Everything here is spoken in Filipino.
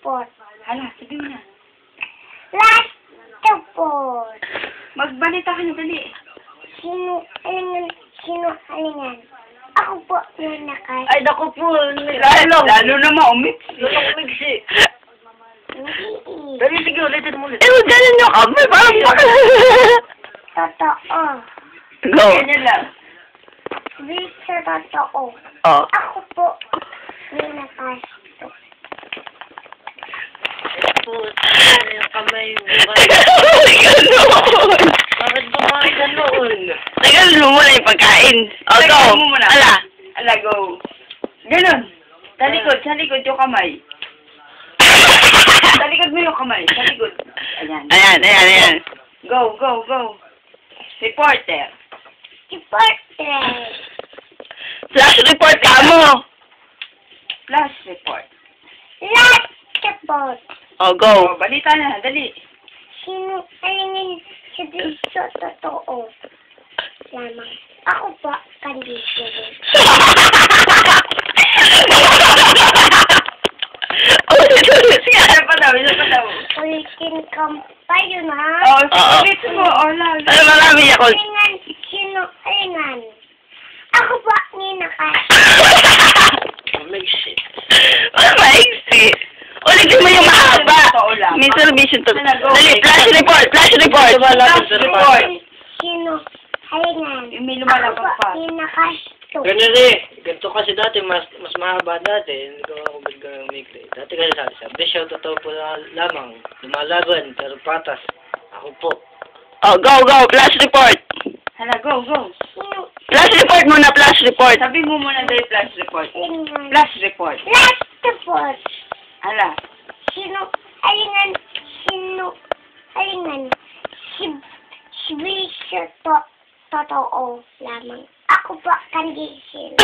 report. Hala, sabi mo na. Last report. Magbalita ka na, dali. Sinungalingan. Ako po yung nakas. Ay, naku po. Lalo na maumit. Lalo kumigsi. Hindi. Dali, sige, ulitin mo ulit. Eh, ganyan nyo kami. Parang Totoo. Go. Ganyan lang. Victor, totoo. Oh. Ako po yung nakas. Po, yung kamay mo. Ganun. Bakit bumalik ganoon? Tagal mo muna yung pagkain. O, go. Tagal mo muna. Ala. Ala, go. Ganun. Sa likod yung kamay. Sa likod mo yung kamay. Sa likod. Ayan. Ayan. Go. Reporter. Reporter. Flash report ka mo. Flash report. Last report. O, go. Oh, balita na, dali. Sinungalingan sa Victor, totoo. Lamang. Ako po, kandisyon. Ulit. Isa pa daw. Ulitin ka pa yun, ha? Oh, Oo. ulit mo. Oh, lalo. Ay, marami ako. Sinungalingan. Ako po yung nakas. Kumigsi. Ano maiksi? Ulitin mo yung mahaba. Totoo lang. May servition to. Sana go. Dali, flash report. Flash report. Sinungalingan. Yung may Ako lumalabas po pa. yung nakas. Ganun eh. Ganito kasi dati, mas mahaba dati. Hindi ko ako biglang umikli. Dati kasi sabi siya, totoo po lamang. Lumalaban, pero patas. Ako po. Oh, go. Flash report. Hala, go. Flash report muna, flash report. Sabi mo muna dahil flash report. Sinungalingan. Flash report. Last report. Hala. Sinungalingan. Si Victor, totoo lamang. Ako po, kandisyon.